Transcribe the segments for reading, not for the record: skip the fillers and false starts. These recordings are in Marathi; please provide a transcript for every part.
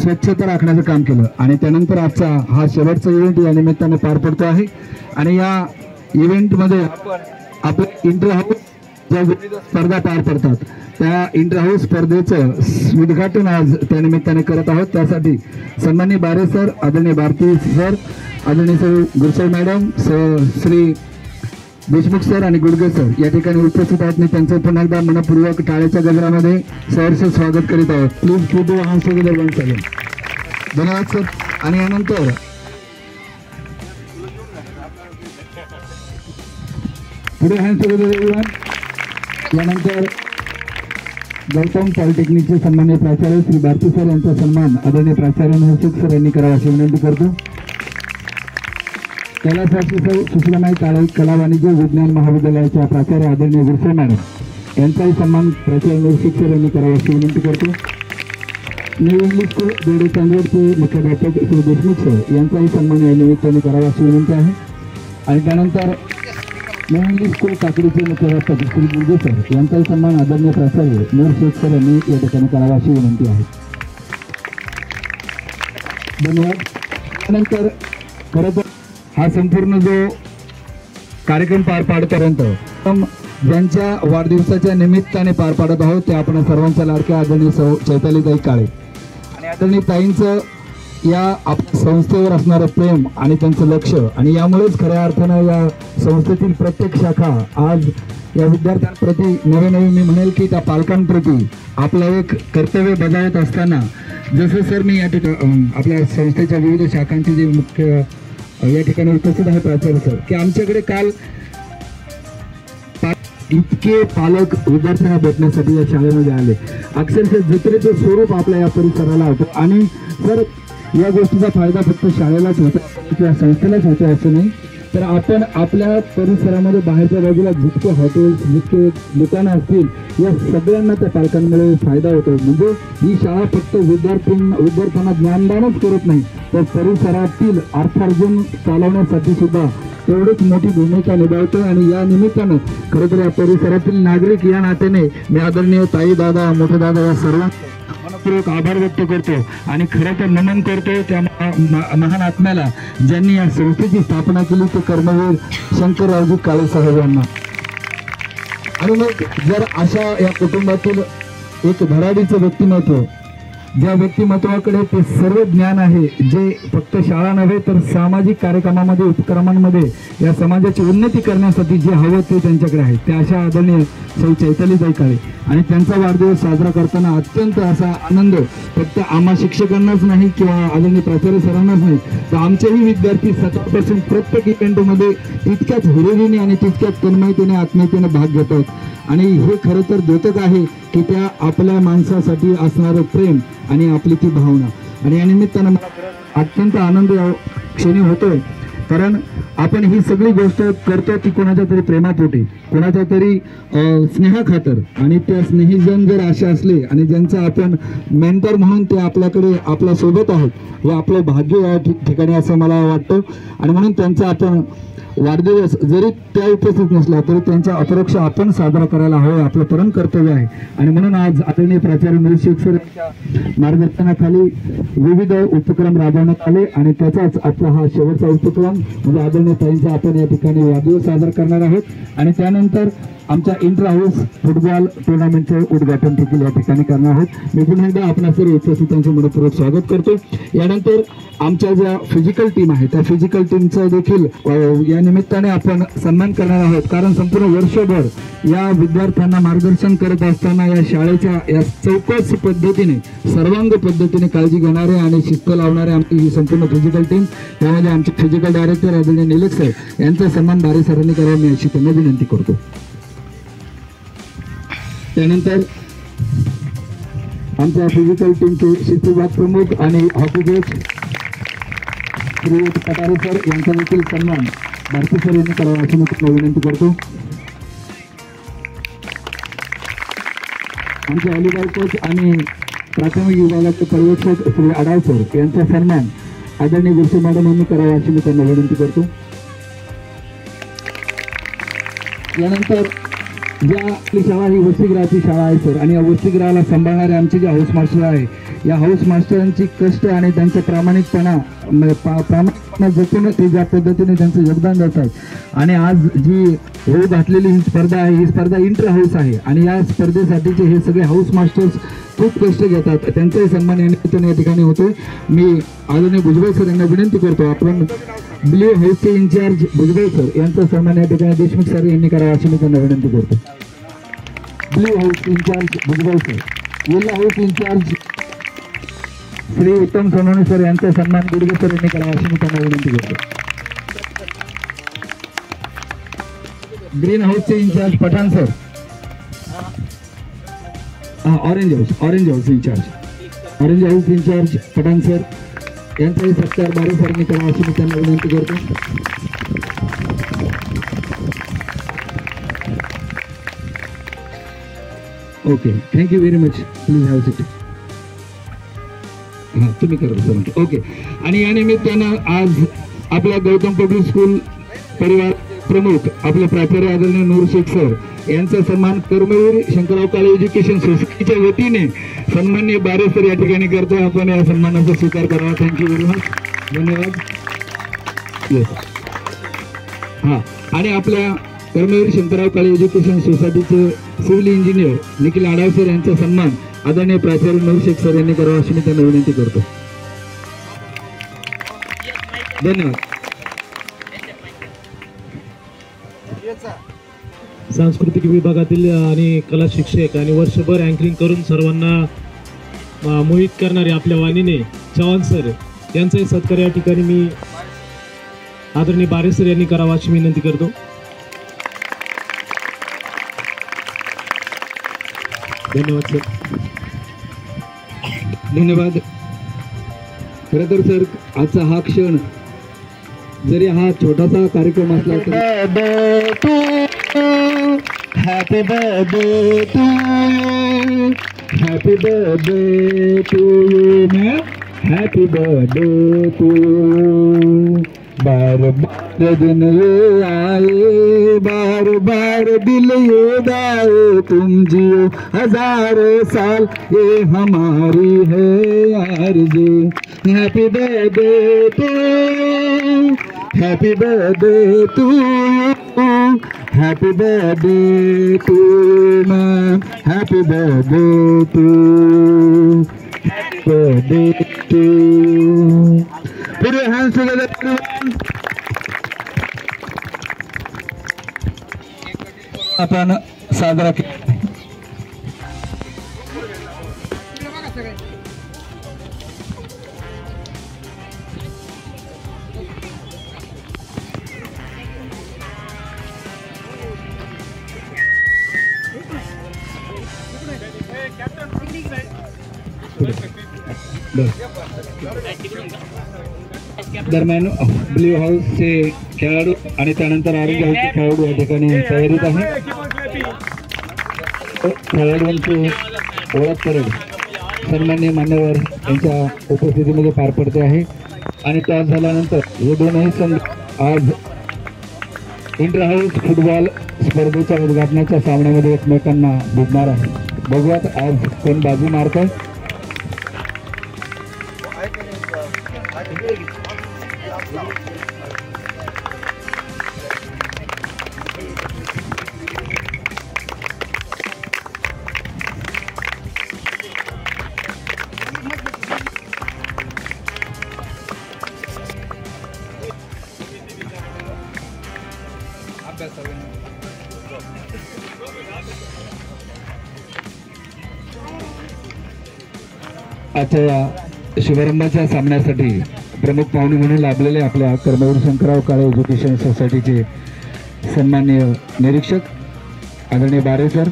स्वच्छता राखण्याचं काम केलं आणि त्यानंतर आजचा हा शेवटचा इव्हेंट या निमित्ताने पार पडतो आहे आणि या इव्हेंटमध्ये आपले इंटर हाऊस ज्या विविध स्पर्धा पार पडतात त्या इंटर हाऊस स्पर्धेचं उद्घाटन आज त्या निमित्ताने करत आहोत। त्यासाठी सन्माननीय बारे सर, आदरणीय भारती सर, आदरणीय sir Gursal madam, Shri Deshmukh sir आणि गुडगे सर या ठिकाणी उपस्थित आहेत। मी त्यांचं पुन्हा एकदा मनपूर्वक टाळ्याच्या गजरामध्ये सहर्ष स्वागत करीत आहोत। Please give the hands together once again. धन्यवाद सर। आणि यानंतर पुढे हँड्स टुगेदर एव्हरीवन। यानंतर गौतम पॉलिटेक्निकचे सन्माननीय प्राचार्य श्री भारती सर यांचा सन्मान आदरणीय प्राचार्य नवशिक सर यांनी करावा अशी विनंती करतो। कैलासवासी सर, सुशीलामाई काळे कला वाणिज्य विज्ञान महाविद्यालयाच्या प्राचार्य आदरणीय गुरसळ मॅडम यांचाही सन्मान प्राचार्य नवशिक सर यांनी करावा अशी विनंती करतो। न्यू इंग्लिश स्कूल बेडे चांदवडचे मुख्याध्यापक श्री देशमुख सर यांचाही सन्मान या निमित्ताने करावा अशी विनंती आहे। आणि त्यानंतर न्यू इंग्लिश स्कूल काकडीचे मुख्याध्यापक श्री गुडगे सर यांचाही सन्मान आदरणीय प्राचार्य नूर शेख सर यांनी या ठिकाणी करावा अशी विनंती आहे। धन्यवाद। त्यानंतर खरं तर हा संपूर्ण जो कार्यक्रम पार पाडपर्यंत ज्यांच्या वाढदिवसाच्या निमित्ताने पार पाडत आहोत ते आपण सर्वांच्या लाडक्या आदरणीय चैतालीताई काळे आणि आदरणीय ताईंचं या आपल्या संस्थेवर असणारं प्रेम आणि त्यांचं लक्ष आणि यामुळेच खऱ्या अर्थानं या संस्थेतील प्रत्येक शाखा आज या विद्यार्थ्यांप्रती नवे मी म्हणेल की त्या पालकांप्रती आपलं एक कर्तव्य बजावत असताना जसं सर मी या ठिकाणी आपल्या संस्थेच्या विविध शाखांचे जे मुख्य या ठिकाणी उपस्थित आहे प्राचार्य सर की आमच्याकडे काल इतके पालक विद्यार्थ्यांना भेटण्यासाठी या शाळेमध्ये आले। अक्षरशः जत्रेचं स्वरूप आपल्या या परिसराला होतं आणि सर या गोष्टीचा फायदा फक्त शाळेलाच होता किंवा संस्थेलाच होतो असं नाही, तर आपण आपल्या परिसरामध्ये बाहेरच्या बाजूला जितके हॉटेल्स जितके दुकानं असतील या सगळ्यांना त्या पालकांमुळे फायदा होतो। म्हणजे ही शाळा फक्त विद्यार्थ्यांना ज्ञानदानच करत नाही तर परिसरातील अर्थार्जन चालवण्यासाठी सुद्धा तेवढीच मोठी भूमिका निभावतो। आणि या निमित्तानं खरं तर या परिसरातील नागरिक या नात्याने मी आदरणीय ताई दादा मोठे दादा या सर्वांना मनपूर्वक आभार व्यक्त करतो आणि खरं तर नमन करतो त्या महान आत्म्याला ज्यांनी या संस्थेची स्थापना केली ते कर्मवीर शंकररावजी काळे साहेब यांना। आणि मग जर अशा या कुटुंबातील एक धडाडीचं व्यक्तिमत्व ज्या व्यक्तिमत्वाकडे ते सर्व ज्ञान आहे जे फक्त शाळा नव्हे तर सामाजिक कार्यक्रमामध्ये उपक्रमांमध्ये या समाजाची उन्नती करण्यासाठी जे हवं ते त्यांच्याकडे आहे ते अशा आदरणीय सौ चैतालीताई काळे आणि त्यांचा वाढदिवस साजरा करताना अत्यंत असा आनंद फक्त आम्हा शिक्षकांनाच नाही किंवा आदरणीय प्राचार्य सरांनाच नाही तर आमचेही विद्यार्थी सकाळपासून प्रत्येक इव्हेंटमध्ये तितक्याच हुरूरीने आणि तितक्याच तन्मयतेने आत्मीयतेने भाग घेतात आणि हे खरं तर द्योतक आहे की त्या आपल्या माणसासाठी असणारं प्रेम आणि आपली ती भावना। आणि या निमित्तानं मला अत्यंत आनंद क्षणी होतोय कारण आपण ही सगळी गोष्ट करतो ती कोणाच्या तरी प्रेमापोटी कोणाच्या तरी स्नेहाखातर आणि त्या स्नेहीजन जर असे असले आणि ज्यांचा आपण मेंटर म्हणून ते आपल्याकडे आपल्या सोबत आहोत हे आपलं भाग्य या ठिकाणी असं मला वाटतं। आणि म्हणून त्यांचा आपण वाढदिवस जरी त्या उपस्थित नसला तरी त्यांच्या अपरोक्ष आपण साजरा करायला हवं आपलं परम कर्तव्य आहे। आणि म्हणून आज आदरणीय प्राचार्य नवशिक सर यांच्या मार्गदर्शनाखाली विविध उपक्रम राबवण्यात आले आणि त्याचाच आपला हा शेवटचा उपक्रम म्हणजे आदरणीय ताईंचा आपण या ठिकाणी वाढदिवस साजरा करणार आहोत। आणि त्यानंतर आमच्या इंटर हाऊस फुटबॉल टुर्नामेंटचं उद्घाटन देखील या ठिकाणी करणार आहोत। मी पुन्हा एकदा आपल्या सर्व उपस्थितांचे मनपूर्वक स्वागत करतो। यानंतर आमच्या ज्या फिजिकल टीम आहे त्या फिजिकल टीमचा देखील या निमित्ताने आपण सन्मान करणार आहोत कारण संपूर्ण वर्षभर या विद्यार्थ्यांना मार्गदर्शन करत असताना या शाळेच्या या चौकस पद्धतीने सर्वांग पद्धतीने काळजी घेणारे आणि शिस्त लावणारे आमची ही संपूर्ण फिजिकल टीम त्यामध्ये आमचे फिजिकल डायरेक्टर आदरणीय निलेश सर यांचा सन्मान बारे सरांनी करावा मी अशी त्यांना विनंती करतो। त्यानंतर आमच्या फिजिकल टीमचे शिस्त विभाग प्रमुख आणि hockey coach Shri Katare sir यांचा देखील सन्मान भारती सर यांनी करावा अशी मी तुम्हाला विनंती करतो। आमचे अलिबाग कोच आणि प्राथमिक विभागाचे पर्यवेक्षक श्री आडाव सर यांचा सन्मान आदरणीय गुरसळ मॅडम यांनी करावा अशी मी त्यांना विनंती करतो। यानंतर ज्या आपली शाळा ही वसतिगृहाची शाळा आहे सर, आणि या वसतिगृहाला सांभाळणारे आमचे जे हाऊस मास्टर आहे, या हाऊस मास्टरांची कष्ट आणि त्यांचा प्रामाणिकपणा जपून ते ज्या पद्धतीने त्यांचं योगदान देत आहे. आणि आज जी होऊ घातलेली ही स्पर्धा आहे, ही स्पर्धा इंटर हाऊस आहे आणि या स्पर्धेसाठीचे हे सगळे हाऊस मास्टर्स खूप कष्ट घेतात. त्यांचाही सन्मान या निमित्ताने या ठिकाणी होतोय. मी आदरणीय भुजबळ सर यांना विनंती करतो, आपण ब्ल्यू हाऊसचे इन्चार्ज भुजबळ सर यांचा सन्मान या ठिकाणी देशमुख सर यांनी करावा अशी मी त्यांना विनंती करतो. Blue house incharge Bhujbal sir, yellow house incharge Shri Uttam Sonawane sir यांचा सन्मान गुडगे सर यांनी करावा अशी मी त्यांना विनंती करतो. ग्रीन हाऊसचे incharge Pathan sir, orange house incharge Pathan sir यांचाही सत्कार बारे सरांनी करावा अशी मी त्यांना विनंती करतो. Okay, thank you very much. Please have seat. हां, तुम्ही करा सर. ओके. आणि या निमित्तानं आज आपल्या गौतम पब्लिक स्कूल परिवार प्रमुख आपले प्राचार्य आदरणीय नूर शेख सर यांचा सन्मान कर्मवीर शंकरराव काळे एज्युकेशन सोसायटीच्या वतीने सन्माननीय बारे सर या ठिकाणी करतोय. आपण या सन्मानाचा स्वीकार करावा. Thank you very much. धन्यवाद. येस. हां, आणि आपल्या कर्मवीर शंकरराव काळे एज्युकेशन सोसायटीचे civil engineer Nikhil Adhav sir यांचा सन्मान आदरणीय प्राचार्य नूर शेख सर यांनी करावा अशी मी त्यांना विनंती करतो. धन्यवाद. सांस्कृतिक विभागातील आणि कला शिक्षक आणि वर्षभर अँकरिंग करून सर्वांना मोहित करणारे आपल्या वाणीने चव्हाण सर यांचाही सत्कार या ठिकाणी मी आदरणीय बारे सर यांनी करावा अशी विनंती करतो. धन्यवाद सर. धन्यवाद. खरं तर सर आजचा हा क्षण जरी हा छोटासा कार्यक्रम असला तरी happy birthday to you, happy birthday to you ma'am, happy birthday to you. बार बार दिन ये आए, बार बार दिल ये दाए, तुम जियो हजारों साल ये हमारी है आरज़ू. Happy birthday to you, happy birthday to you, happy birthday to you ma'am, happy birthday to, birthday to. Put your hands together, everyone. आपण साजरा केला. दरम्यान ब्ल्यू हाऊसचे खेळाडू आणि त्यानंतर ऑरेंज हाऊसचे खेळाडू या ठिकाणी तयारीत आहे. खेळाडूंची ओळख परेड सन्माननीय मान्यवर यांच्या उपस्थितीमध्ये पार पडते आहे. आणि टॉस झाल्यानंतर हे दोनही संघ आज इंटर हाऊस फुटबॉल स्पर्धेच्या उद्घाटनाच्या सामन्यामध्ये एकमेकांना भिडणार आहे. बघूयात आज कोण बाजू मारतोय. आजच्या या शुभारंभाच्या सामन्यासाठी प्रमुख पाहुणे म्हणून लाभलेले आपल्या कर्मवीर शंकरराव काळे एज्युकेशन सोसायटीचे सन्माननीय निरीक्षक आदरणीय बारे सर,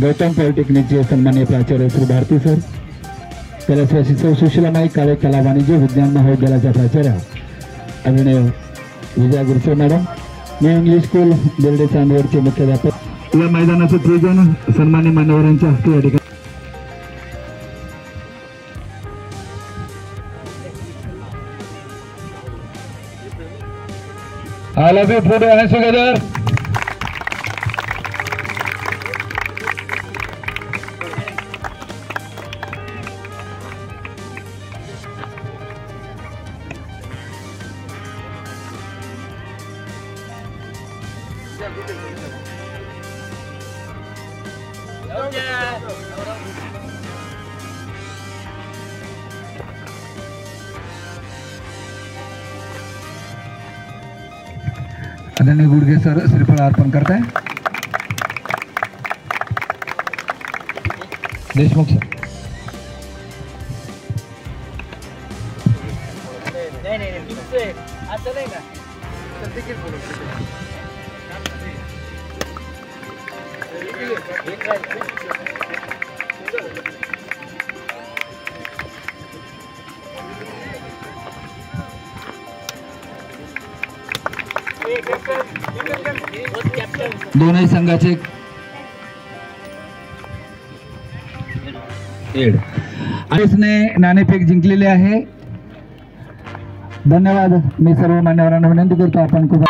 गौतम पॉलिटेक्निकचे सन्माननीय प्राचार्य श्री भारती सर, कलाशासी सौ सुशीलामाई काळे कला वाणिज्य विज्ञान महाविद्यालयाच्या प्राचार्या आदरणीय Vijaya Gursar madam, new English school Berde चांदवडचे मुख्याध्यापक, या मैदानाचे त्रिजन सन्माननीय मान्यवरांच्या हस्ते या ठिकाणी all of you put your hands together. आदरणीय गुडगे सर श्रीफळ अर्पण करताय. देशमुख सर. दोनही संघाचे आयसने नाणेफेक जिंकलेले आहे. धन्यवाद. मी सर्व मान्यवरांना विनंती करतो आपण खूप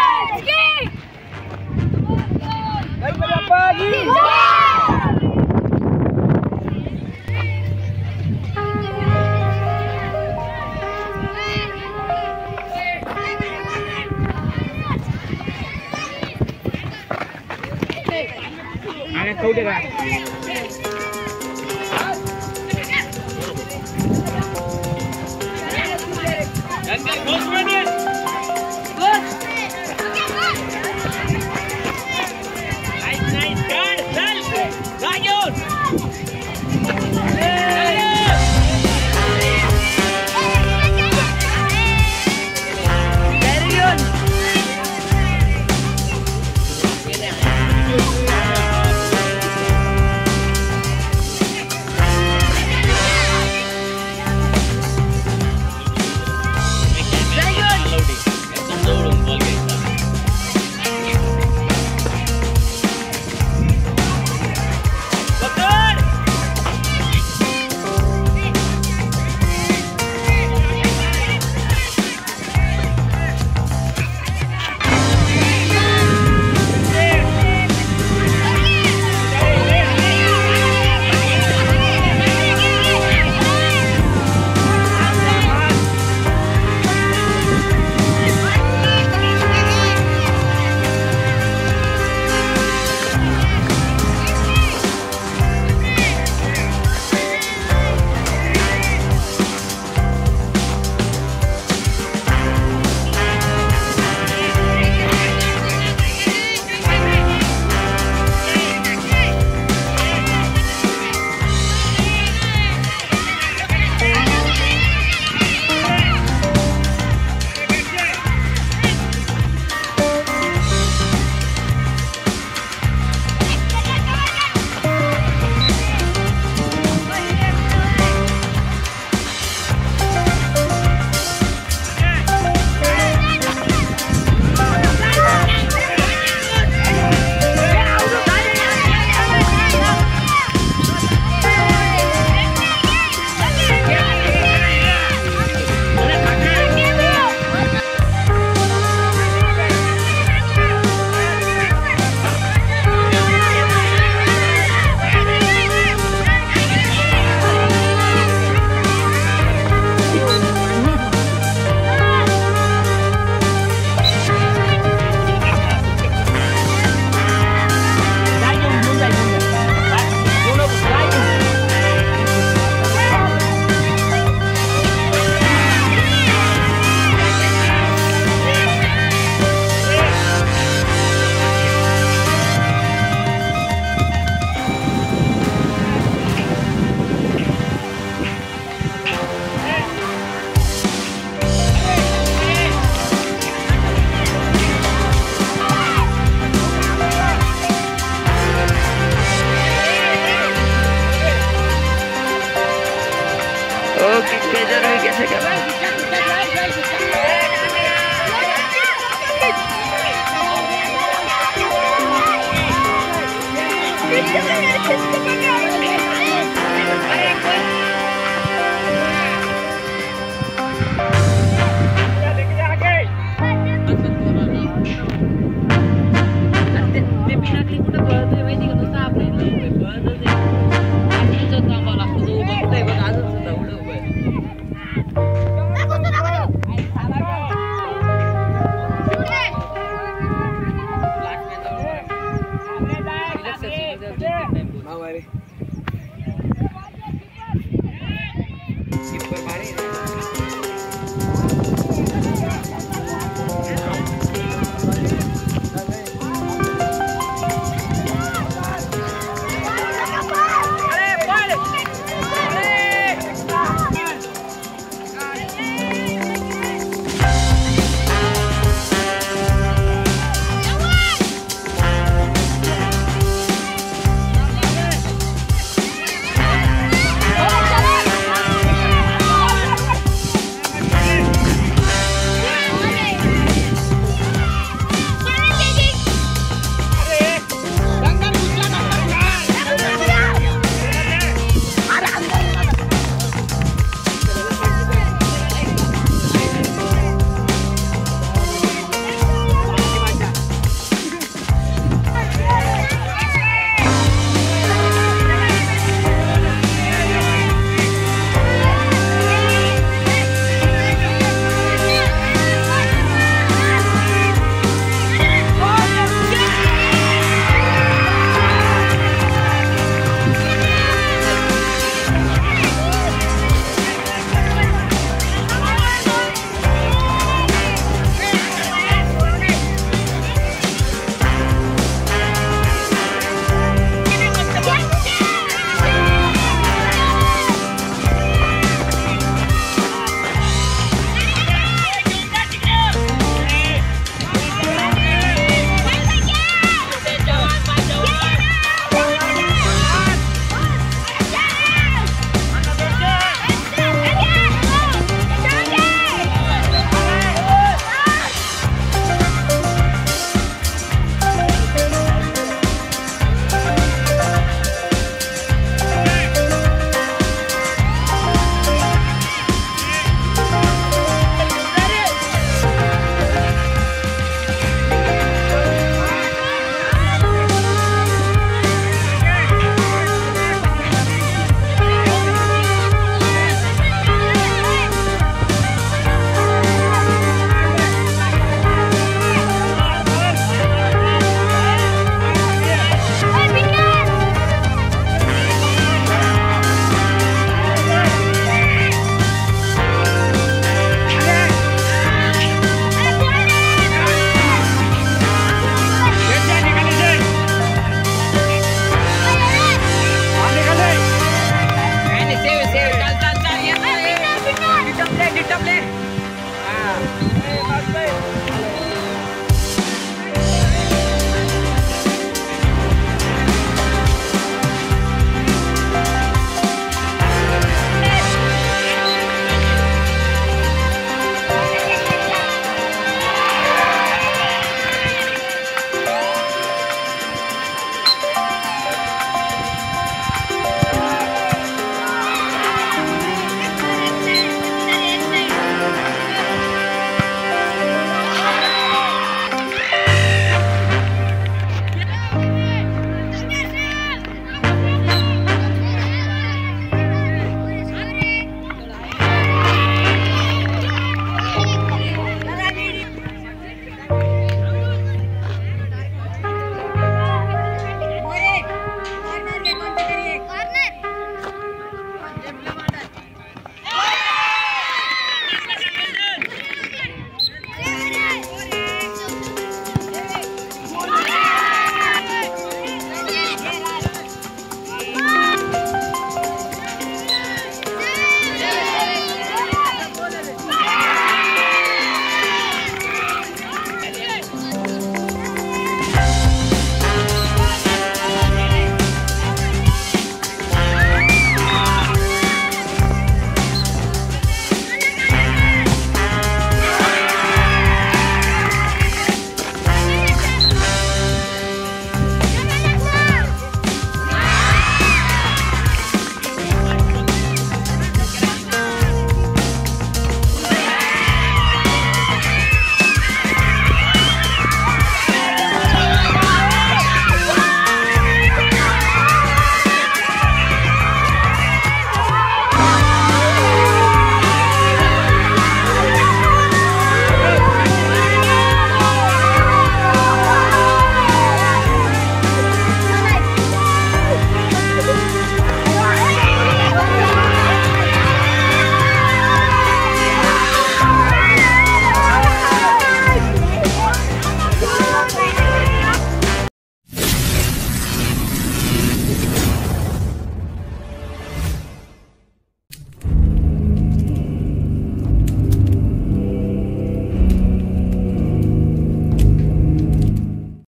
टिप्पर बाहेर